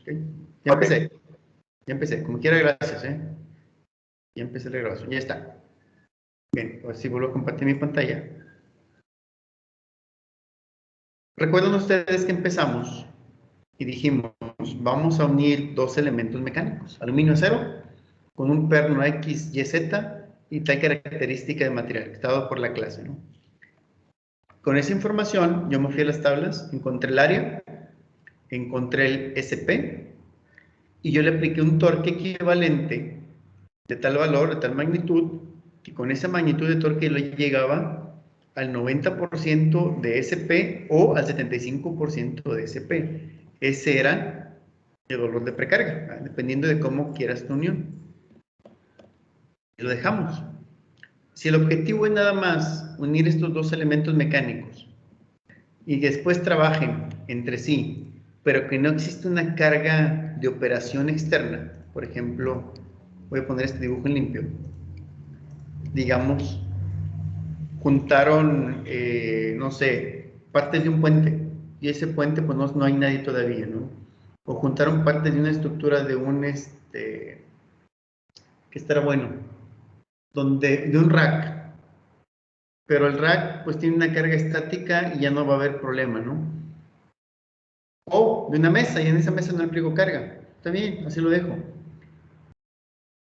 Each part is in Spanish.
¿Okay? Ya Ok. empecé. Ya empecé. Como quiera, gracias. Ya empecé la grabación. Ya está. Bien, ahora sí vuelvo a compartir mi pantalla. Recuerdan ustedes que empezamos y dijimos, vamos a unir dos elementos mecánicos, aluminio acero, con un perno X, Y, Z y tal característica de material, que está dado por la clase, ¿no? Con esa información, yo me fui a las tablas, encontré el área, encontré el SP y yo le apliqué un torque equivalente de tal valor, de tal magnitud, que con esa magnitud de torque lo llegaba al 90% de SP o al 75% de SP. Ese era el valor de precarga, dependiendo de cómo quieras tu unión. Y lo dejamos. Si el objetivo es nada más unir estos dos elementos mecánicos y después trabajen entre sí, pero que no existe una carga de operación externa, por ejemplo, voy a poner este dibujo en limpio, digamos, juntaron, no sé, partes de un puente y ese puente pues no hay nadie todavía, ¿no? O juntaron partes de una estructura de un, que estará bueno, de un rack, pero el rack pues tiene una carga estática y ya no va a haber problema, ¿no? O de una mesa y en esa mesa no le aplico carga, está bien, así lo dejo.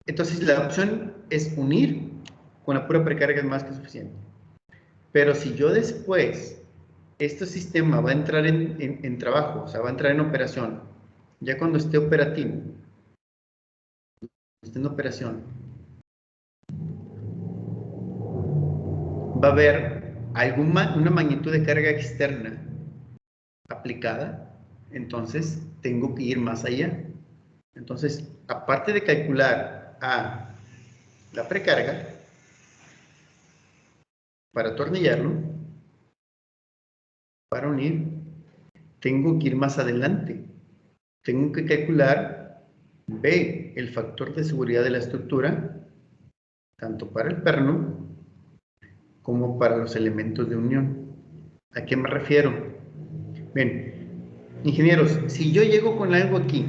Entonces la opción es unir, con la pura precarga es más que suficiente. Pero si yo después, este sistema va a entrar en trabajo, o sea, va a entrar en operación, ya cuando esté operativo, esté en operación, va a haber una magnitud de carga externa aplicada, entonces tengo que ir más allá. Entonces, aparte de calcular a la precarga, para atornillarlo, para unir, tengo que ir más adelante. Tengo que calcular B, el factor de seguridad de la estructura, tanto para el perno como para los elementos de unión. ¿A qué me refiero? Bien, ingenieros, si yo llego con algo aquí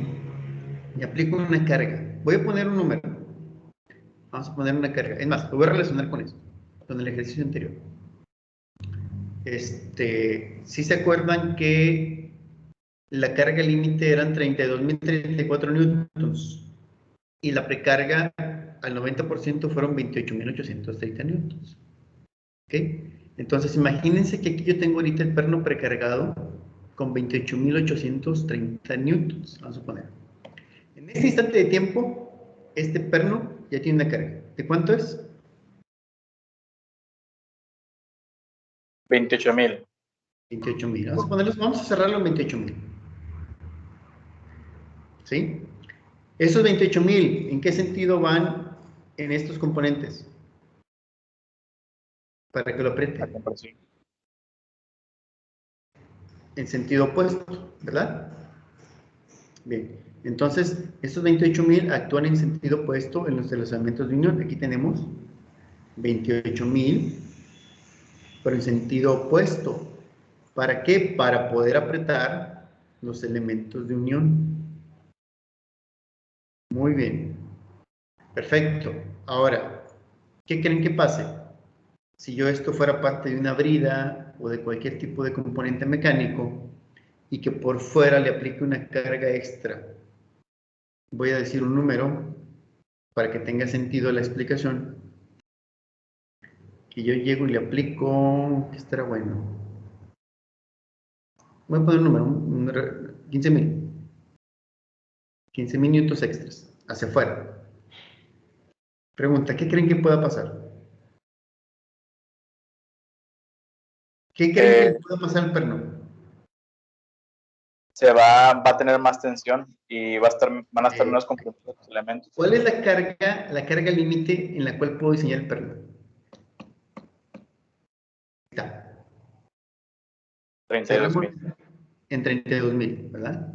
y aplico una carga, voy a poner un número. Vamos a poner una carga. Es más, lo voy a relacionar con esto, con el ejercicio anterior. ¿Sí se acuerdan que la carga límite eran 32.034 newtons y la precarga al 90% fueron 28.830 newtons? ¿Ok? Entonces, imagínense que aquí yo tengo ahorita el perno precargado con 28.830 newtons, vamos a poner. En este instante de tiempo, este perno ya tiene una carga. ¿De cuánto es? 28,000. 28.000. Vamos a cerrarlo en 28.000. ¿Sí? Esos 28.000, ¿en qué sentido van en estos componentes? Para que lo apriete. La compresión. En sentido opuesto, ¿verdad? Bien, entonces estos 28.000 actúan en sentido opuesto en los elementos de unión. Aquí tenemos 28.000, pero en sentido opuesto. ¿Para qué? Para poder apretar los elementos de unión. Muy bien, perfecto. Ahora, ¿qué creen que pase? Si yo esto fuera parte de una brida o de cualquier tipo de componente mecánico y que por fuera le aplique una carga extra, voy a decir un número para que tenga sentido la explicación, que yo llego y le aplico, que estará bueno, voy a poner un número, 15.000, 15.000 newtons extras, hacia afuera. Pregunta, ¿qué creen que pueda pasar? ¿Qué creen que le pueda pasar al perno? Va a tener más tensión y van a estar menos comprometidos los elementos. ¿Cuál es la carga límite en la cual puedo diseñar el perno? Está. 32,000. En 32.000, ¿verdad?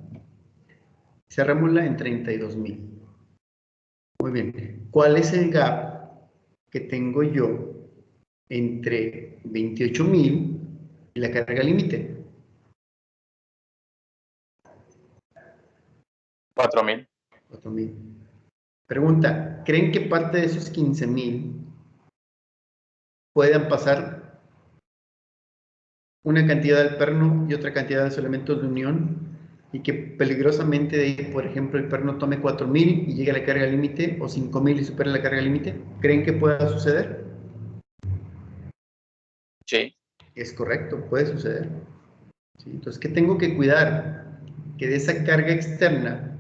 Cerrémosla en 32.000. Muy bien. ¿Cuál es el gap que tengo yo entre 28.000 y la carga límite? 4,000. 4,000. Pregunta, ¿creen que parte de esos 15,000 puedan pasar una cantidad del perno y otra cantidad de los elementos de unión? Y que peligrosamente de ahí, por ejemplo, el perno tome 4,000 y llegue a la carga límite, o 5,000 y supere la carga límite. ¿Creen que pueda suceder? Sí. Es correcto, puede suceder. ¿Sí? Entonces, ¿qué tengo que cuidar? Que de esa carga externa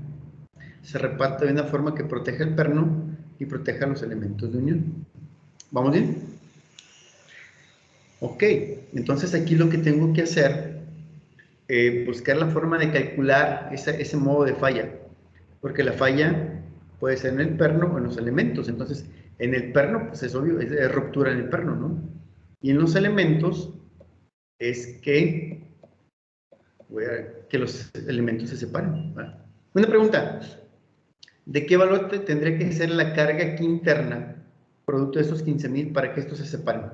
se reparta de una forma que proteja el perno y proteja los elementos de unión. ¿Vamos bien? Ok, entonces aquí lo que tengo que hacer es buscar la forma de calcular ese modo de falla, porque la falla puede ser en el perno o en los elementos. Entonces, en el perno, pues es obvio, es ruptura en el perno, ¿no? Y en los elementos es que los elementos se separen, ¿vale? Una pregunta, ¿de qué valor tendría que ser la carga aquí interna, producto de esos 15,000, para que estos se separen?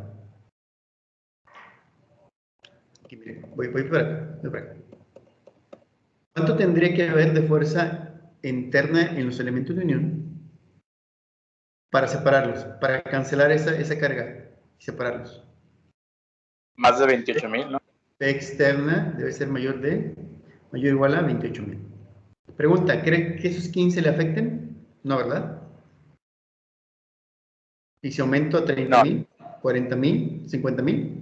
Aquí, miren, voy para acá, voy para acá. ¿Cuánto tendría que haber de fuerza interna en los elementos de unión para separarlos, para cancelar esa carga y separarlos? Más de 28,000, ¿no? P externa debe ser mayor o igual a 28,000. Pregunta, ¿cree que esos 15 le afecten? No, ¿verdad? ¿Y si aumento a 30,000, 40,000, 50,000?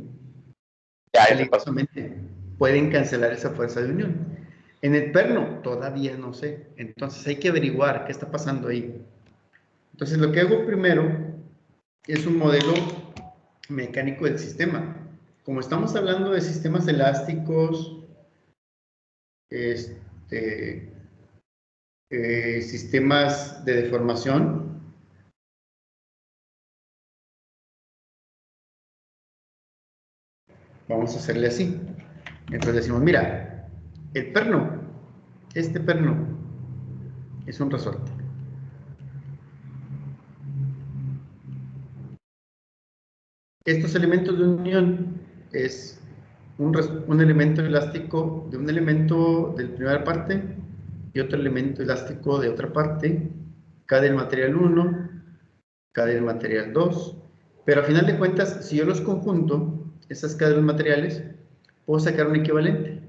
Ya, se pasó. Peligrosamente pueden cancelar esa fuerza de unión. En el perno todavía no sé. Entonces hay que averiguar qué está pasando ahí. Entonces lo que hago primero es un modelo mecánico del sistema. Como estamos hablando de sistemas elásticos, sistemas de deformación, vamos a hacerle así. Entonces decimos, mira, el perno, este perno es un resorte. Estos elementos de unión es un elemento elástico de un elemento de la primera parte y otro elemento elástico de otra parte, K del material 1, K del material 2, pero a final de cuentas, si yo los conjunto, esas K de los materiales, puedo sacar un equivalente,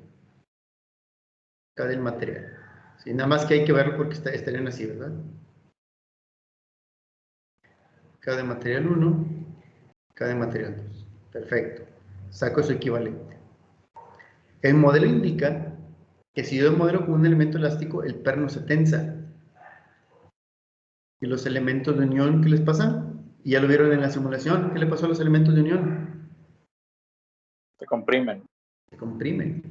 K del material. ¿Sí? Nada más que hay que verlo porque estarían así, ¿verdad? K de material 1, K de material 2. Perfecto. Saco su equivalente. El modelo indica que si yo modelo con un elemento elástico, el perno se tensa. ¿Y los elementos de unión qué les pasa? Y ya lo vieron en la simulación. ¿Qué le pasó a los elementos de unión? Se comprimen. Se comprimen.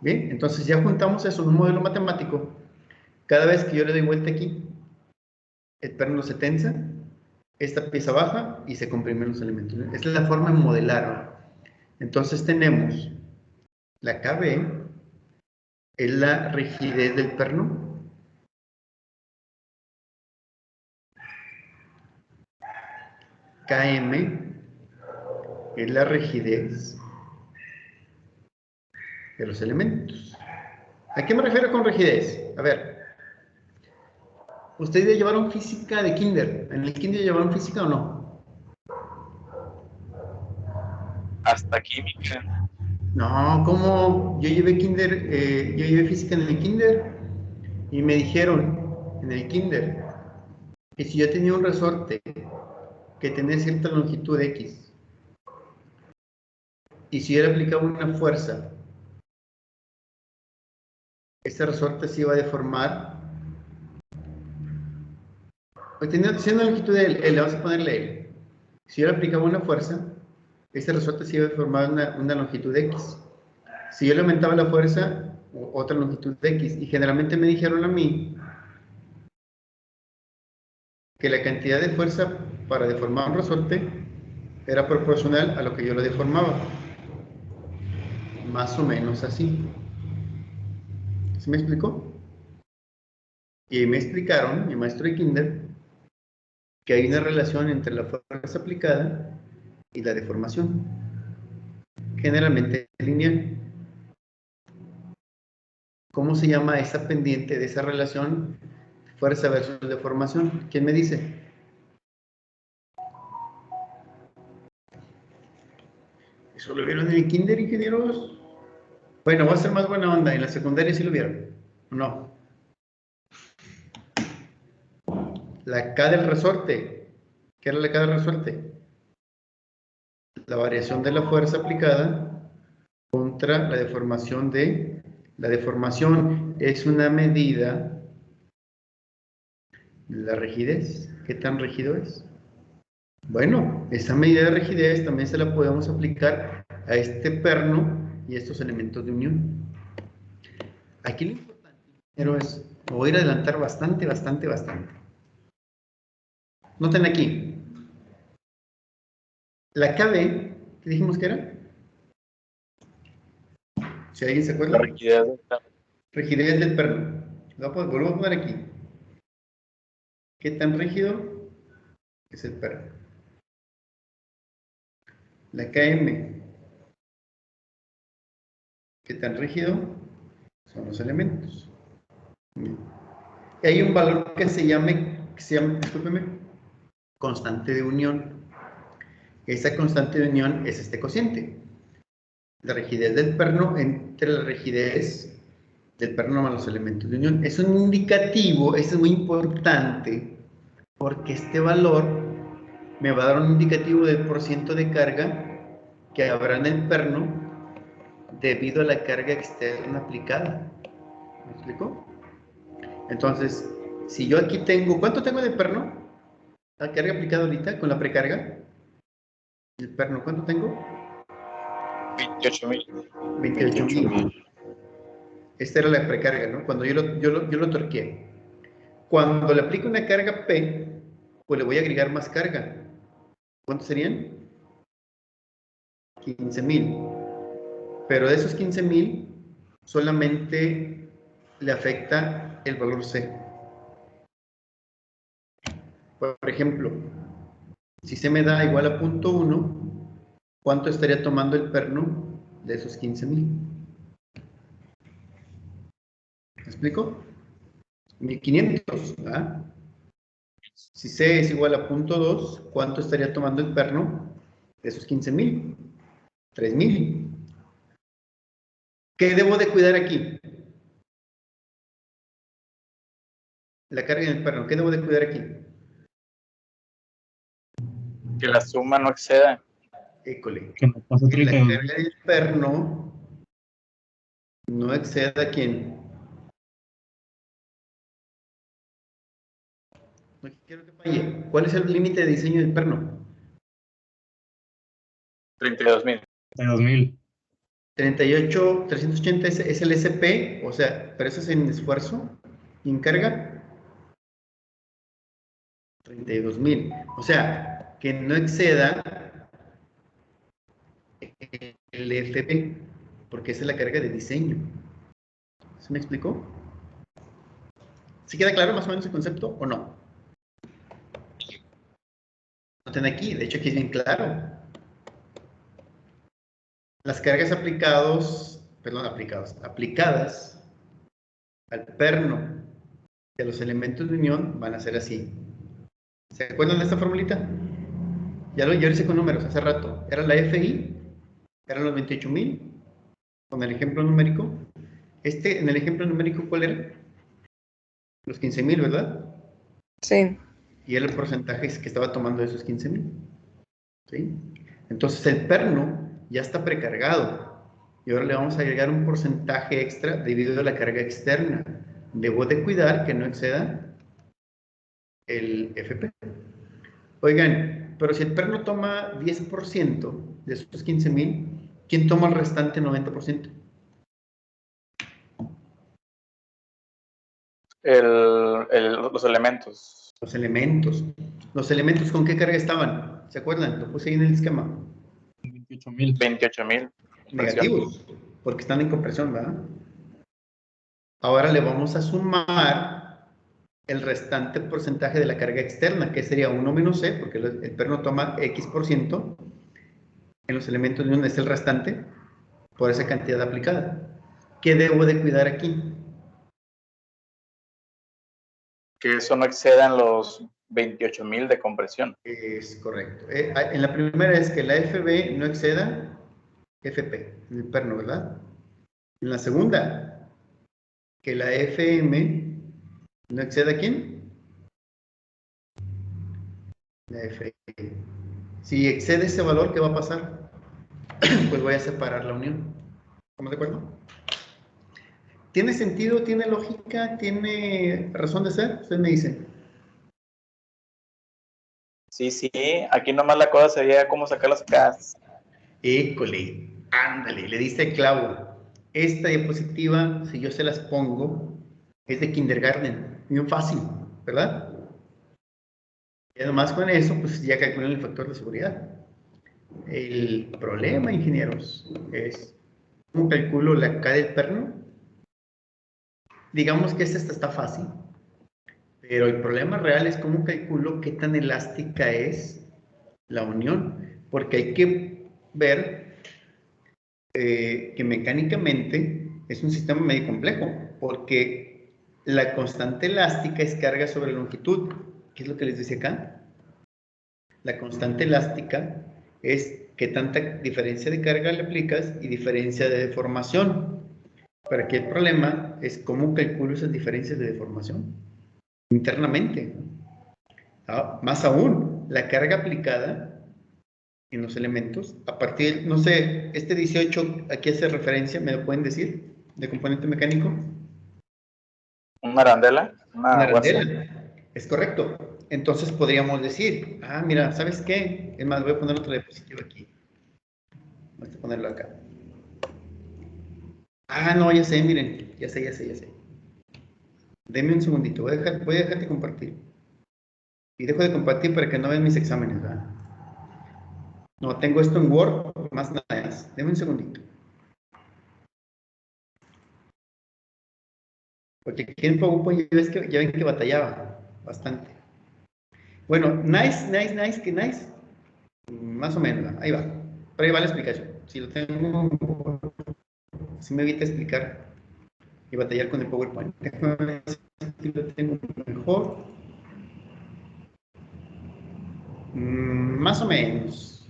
Bien, entonces ya juntamos eso en un modelo matemático. Cada vez que yo le doy vuelta aquí, el perno se tensa, esta pieza baja y se comprimen los elementos. Esta es la forma de modelarlo. Entonces tenemos la KB, es la rigidez del perno. KM es la rigidez de los elementos. ¿A qué me refiero con rigidez? A ver, ¿ustedes ya llevaron física de kinder? ¿En el kinder llevaron física o no? Hasta química. No, ¿cómo? Yo llevé física en el kinder y me dijeron en el kinder que si yo tenía un resorte que tenía cierta longitud X y si yo le aplicaba una fuerza, ese resorte se iba a deformar. Pues siendo la longitud de L, vamos a ponerle L. Si yo le aplicaba una fuerza, ese resorte se iba a deformar una longitud X. Si yo le aumentaba la fuerza, otra longitud de X. Y generalmente me dijeron a mí que la cantidad de fuerza para deformar un resorte era proporcional a lo que yo lo deformaba. Más o menos así. ¿Sí me explicó? Y me explicaron, mi maestro de kinder, que hay una relación entre la fuerza aplicada y la deformación. Generalmente lineal. ¿Cómo se llama esa pendiente de esa relación fuerza versus deformación? ¿Quién me dice? ¿Eso lo vieron en el kinder, ingenieros? Bueno, va a ser más buena onda. En la secundaria sí lo vieron. No. La K del resorte. ¿Qué era la K del resorte? La variación de la fuerza aplicada contra la deformación de... La deformación es una medida de la rigidez. ¿Qué tan rígido es? Bueno, esa medida de rigidez también se la podemos aplicar a este perno y estos elementos de unión. Aquí lo importante, pero es, me voy a ir a adelantar bastante. Noten aquí, la KB, ¿qué dijimos que era? Si alguien se acuerda. La rigidez del perno. Rigidez del perno. Vuelvo a poner aquí. ¿Qué tan rígido es el perno? La KM. ¿Qué tan rígido son los elementos? Y hay un valor que se llama, discúlpeme, constante de unión. Esa constante de unión es este cociente. La rigidez del perno entre la rigidez del perno más los elementos de unión. Es un indicativo, esto es muy importante, porque este valor me va a dar un indicativo del porciento de carga que habrá en el perno debido a la carga externa aplicada. ¿Me explico? Entonces, si yo aquí tengo, ¿cuánto tengo de perno? La carga aplicada ahorita con la precarga. El perno, ¿cuánto tengo? 28,000. 28,000. Esta era la precarga, ¿no? Cuando yo lo torqué. Cuando le aplico una carga P, pues le voy a agregar más carga. ¿Cuántos serían? 15,000. Pero de esos 15,000, solamente le afecta el valor C. Por ejemplo, si se me da igual a 0.1, ¿cuánto estaría tomando el perno de esos 15,000? ¿Me explico? 1500, ¿verdad? Si C es igual a 0.2, ¿cuánto estaría tomando el perno de esos 15,000? 3,000. ¿Qué debo de cuidar aquí? La carga en el perno. ¿Qué debo de cuidar aquí? Que la suma no exceda. École. Que no pase Que la 32. carga del perno no exceda a quién. No quiero que falle. ¿Cuál es el límite de diseño del perno? 32,000. 32,000. 38, 380 es el SP, o sea, pero eso es en esfuerzo y en carga. 32,000. O sea, que no exceda el FP, porque esa es la carga de diseño. ¿Se me explicó? ¿Sí queda claro más o menos el concepto o no? Noten aquí, de hecho aquí es bien claro. Las cargas aplicadas al perno de los elementos de unión van a ser así. ¿Se acuerdan de esta formulita? Ya lo hice con números hace rato. Era la FI, eran los 28,000, con el ejemplo numérico. En el ejemplo numérico, ¿cuál era? Los 15,000, ¿verdad? Sí. Y era el porcentaje que estaba tomando de esos 15,000. ¿Sí? Entonces el perno ya está precargado. Y ahora le vamos a agregar un porcentaje extra debido a la carga externa. Debo de cuidar que no exceda el FP. Oigan, pero si el perno toma 10% de esos 15,000, ¿quién toma el restante 90%? Los elementos. Los elementos. ¿Los elementos con qué carga estaban? ¿Se acuerdan? Lo puse ahí en el esquema. 28,000. 28,000. Negativos, porque están en compresión, ¿verdad? Ahora le vamos a sumar el restante porcentaje de la carga externa, que sería 1 menos C, porque el perno toma X% en los elementos de unión, es el restante, por esa cantidad aplicada. ¿Qué debo de cuidar aquí? Que eso no excedan los 28,000 de compresión. Es correcto. En la primera es que la FB no exceda FP, en el perno, ¿verdad? En la segunda, que la FM no exceda ¿quién? La FE. Si excede ese valor, ¿qué va a pasar? Pues voy a separar la unión. ¿Estamos de acuerdo? ¿Tiene sentido? ¿Tiene lógica? ¿Tiene razón de ser? Ustedes me dicen. Sí, sí, aquí nomás la cosa sería cómo sacarlas acá. École, ándale, le diste el clavo. Esta diapositiva, si yo se las pongo, es de kindergarten, bien fácil, ¿verdad? Y además con eso, pues ya calculan el factor de seguridad. El problema, ingenieros, es cómo calculo la K del perno. Digamos que esta está fácil, pero el problema real es cómo calculo qué tan elástica es la unión, porque hay que ver que mecánicamente es un sistema medio complejo, porque la constante elástica es carga sobre longitud. ¿Qué es lo que les dice acá? La constante elástica es qué tanta diferencia de carga le aplicas y diferencia de deformación. Pero aquí el problema es cómo calculo esas diferencias de deformación internamente. Más aún, la carga aplicada en los elementos, a partir, no sé, este 18 aquí hace referencia, ¿me lo pueden decir? De componente mecánico. Una arandela, Una una guasa. arandela. Es correcto. Entonces podríamos decir, mira, ¿sabes qué? Es más, voy a poner otra diapositiva aquí. Vamos a ponerlo acá. No, ya sé, miren, ya sé. Denme un segundito, voy a dejar de compartir. Y dejo de compartir para que no vean mis exámenes, ¿verdad? No, tengo esto en Word, más nada más. Denme un segundito. Porque aquí en PowerPoint ya ven que batallaba bastante. Bueno, nice, que nice. Más o menos, ahí va. Pero ahí va la explicación. Si lo tengo, si me evita explicar y batallar con el PowerPoint. Déjame ver si lo tengo mejor. Más o menos.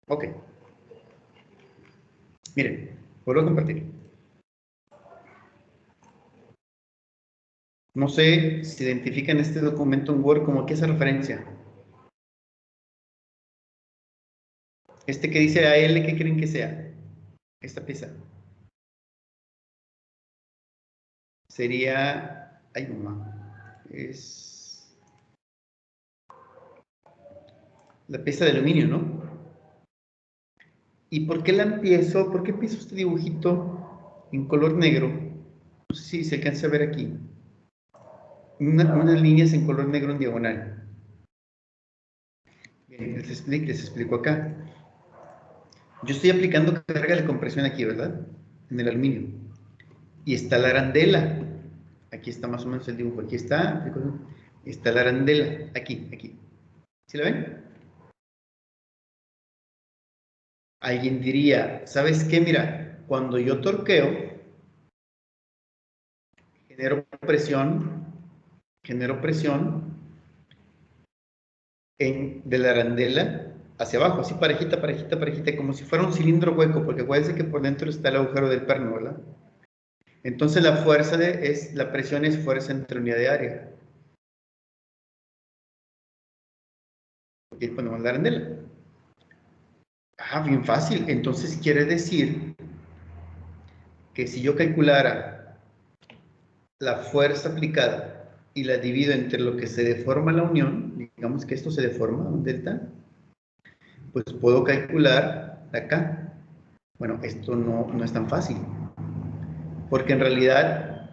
Ok. Miren, vuelvo a compartir. No sé si identifican este documento en Word como que hace referencia. Este que dice AL, ¿qué creen que sea? Esta pieza. Sería... Ay, mamá. Es... la pieza de aluminio, ¿no? ¿Y por qué la empiezo? ¿Por qué empiezo este dibujito en color negro? No sé si se alcanza a ver aquí. Unas líneas en color negro en diagonal. Bien, les explico acá. Yo estoy aplicando carga de compresión aquí, ¿verdad? En el aluminio. Y está la arandela. Aquí está más o menos el dibujo. Aquí está la arandela. Aquí. ¿Sí la ven? Alguien diría, ¿sabes qué? Mira, cuando yo torqueo, genero presión de la arandela hacia abajo, así parejita, como si fuera un cilindro hueco, porque acuérdense que por dentro está el agujero del perno, ¿verdad? Entonces la presión es fuerza entre unidad de área. Aquí ponemos la arandela. Bien fácil. Entonces quiere decir que si yo calculara la fuerza aplicada y la divido entre lo que se deforma la unión, digamos que esto se deforma, un delta, pues puedo calcular acá. Bueno, esto no es tan fácil, porque en realidad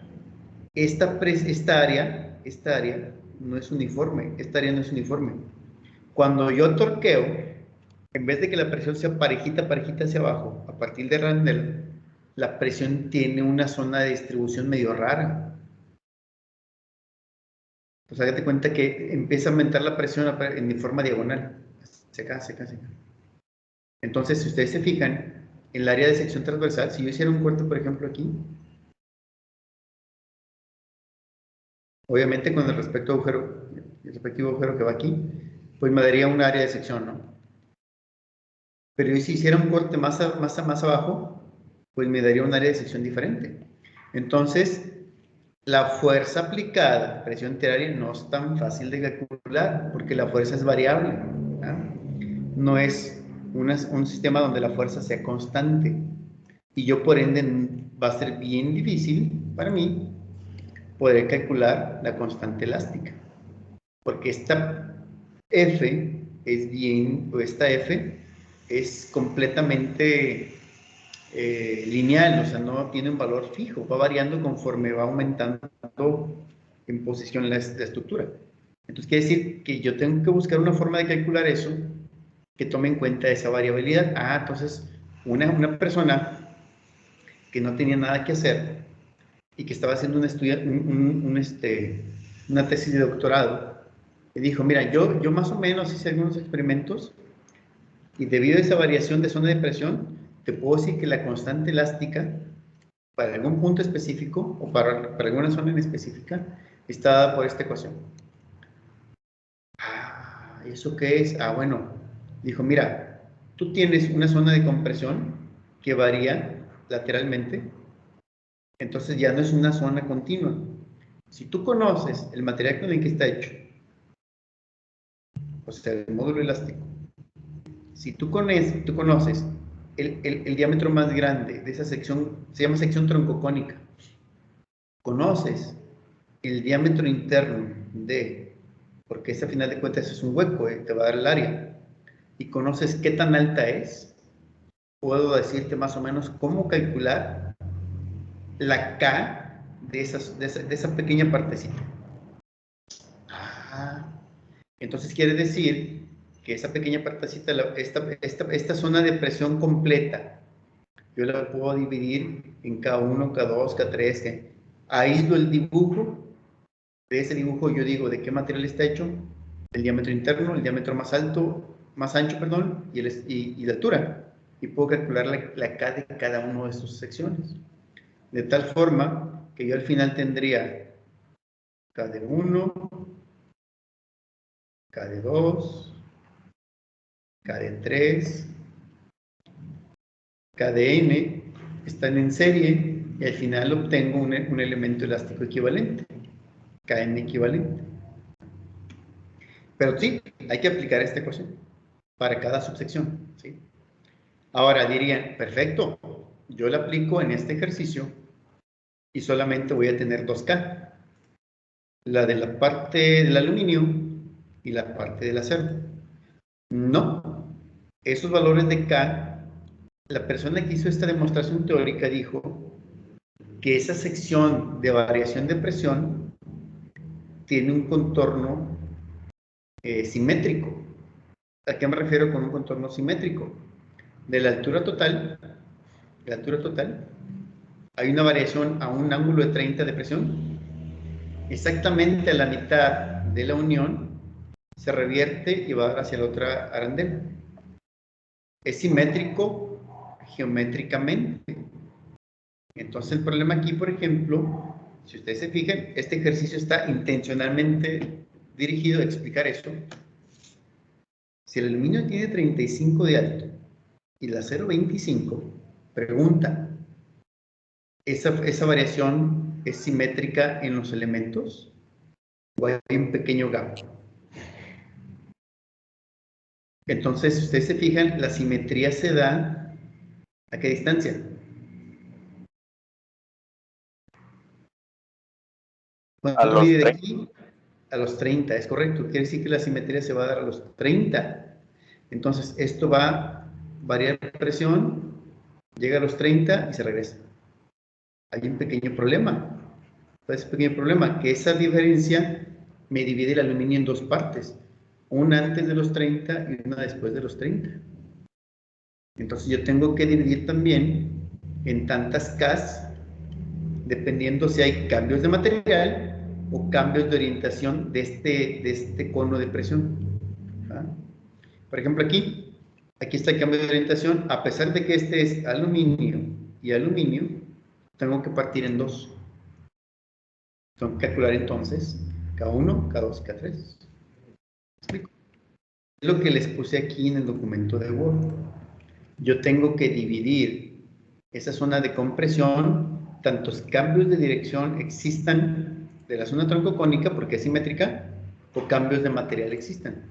esta área no es uniforme, Cuando yo torqueo, en vez de que la presión sea parejita hacia abajo, a partir de Randall, la presión tiene una zona de distribución medio rara. Pues hágate cuenta que empieza a aumentar la presión en forma diagonal. Se acá. Entonces, si ustedes se fijan, en el área de sección transversal, si yo hiciera un corte, por ejemplo, aquí, obviamente con el respectivo agujero que va aquí, pues me daría un área de sección, ¿no? Pero si hiciera un corte más abajo, pues me daría un área de sección diferente. Entonces, la fuerza aplicada, presión teraria, no es tan fácil de calcular, porque la fuerza es variable, ¿ah? No es un sistema donde la fuerza sea constante. Y yo, por ende, va a ser bien difícil para mí poder calcular la constante elástica. Porque esta F es bien, o esta F es completamente lineal, o sea, no tiene un valor fijo, va variando conforme va aumentando en posición la estructura. Entonces quiere decir que yo tengo que buscar una forma de calcular eso que tome en cuenta esa variabilidad. Ah, entonces una persona que no tenía nada que hacer y que estaba haciendo una tesis de doctorado, y dijo, mira, yo más o menos hice algunos experimentos y debido a esa variación de zona de presión, te puedo decir que la constante elástica para algún punto específico o para alguna zona en específica está dada por esta ecuación. Ah, ¿eso qué es? Ah, bueno, dijo, mira, tú tienes una zona de compresión que varía lateralmente, entonces ya no es una zona continua. Si tú conoces el material con el que está hecho, o sea, el módulo elástico, si tú conoces el diámetro más grande de esa sección, se llama sección troncocónica, conoces el diámetro interno porque ese a final de cuentas es un hueco, te va a dar el área, y conoces qué tan alta es, puedo decirte más o menos cómo calcular la K de esa pequeña partecita. Ah, entonces quiere decir que esa pequeña partecita, esta zona de presión completa, yo la puedo dividir en K1, K2, K3, aíslo el dibujo. De ese dibujo yo digo de qué material está hecho, el diámetro interno, el diámetro más ancho, perdón, y la altura. Y puedo calcular la K de cada una de sus secciones. De tal forma que yo al final tendría K de 1, K de 2, K de 3, K de N, están en serie, y al final obtengo un elemento elástico equivalente, Kn equivalente. Pero sí, hay que aplicar esta ecuación para cada subsección, ¿sí? Ahora dirían, perfecto, yo la aplico en este ejercicio y solamente voy a tener 2K, la de la parte del aluminio y la parte del acero. No, esos valores de K, la persona que hizo esta demostración teórica dijo que esa sección de variación de presión tiene un contorno simétrico. ¿A qué me refiero con un contorno simétrico? De la altura total, hay una variación a un ángulo de 30 de presión. Exactamente a la mitad de la unión se revierte y va hacia la otra arandela. Es simétrico geométricamente. Entonces el problema aquí, por ejemplo, si ustedes se fijan, este ejercicio está intencionalmente dirigido a explicar esto. Si el aluminio tiene 35 de alto y el acero 25, pregunta, ¿esa variación es simétrica en los elementos? ¿O hay un pequeño gap? Entonces, si ustedes se fijan, la simetría se da ¿a qué distancia? ¿Cuánto mide de aquí? A los 30, es correcto. Quiere decir que la simetría se va a dar a los 30. Entonces, esto va a variar la presión, llega a los 30 y se regresa. Hay un pequeño problema. ¿Cuál es el pequeño problema? Que esa diferencia me divide el aluminio en dos partes. Una antes de los 30 y una después de los 30. Entonces yo tengo que dividir también en tantas Ks, dependiendo si hay cambios de material o cambios de orientación de este cono de presión. ¿Ah? Por ejemplo aquí, Aquí está el cambio de orientación. A pesar de que este es aluminio y aluminio, tengo que partir en 2. Tengo que calcular entonces K1, K2 y K3. ¿Explico? Es lo que les puse aquí en el documento de Word. Yo tengo que dividir esa zona de compresión, tantos cambios de dirección existan de la zona troncocónica, porque es simétrica, o cambios de material existan.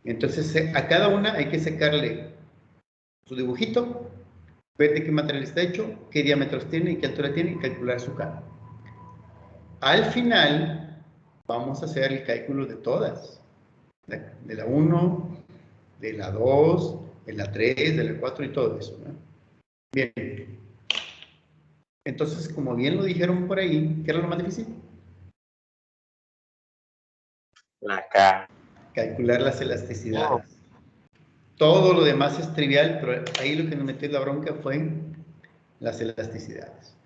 Entonces, a cada una hay que sacarle su dibujito, ver de qué material está hecho, qué diámetros tiene y qué altura tiene, y calcular su K. Al final, vamos a hacer el cálculo de todas, de la 1, de la 2, de la 3, de la 4 y todo eso, ¿no? Bien. Entonces, como bien lo dijeron por ahí, ¿qué era lo más difícil? La K. Calcular las elasticidades. Todo lo demás es trivial, pero ahí lo que nos metió la bronca fue las elasticidades.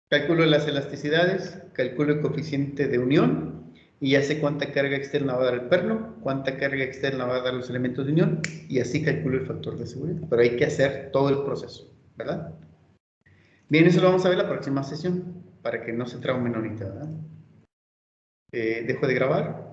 Calculo las elasticidades, calculo el coeficiente de unión y ya sé cuánta carga externa va a dar el perno, cuánta carga externa va a dar los elementos de unión y así calculo el factor de seguridad. Pero hay que hacer todo el proceso, ¿verdad? Bien, eso lo vamos a ver la próxima sesión para que no se traumen ahorita, ¿verdad? Dejo de grabar.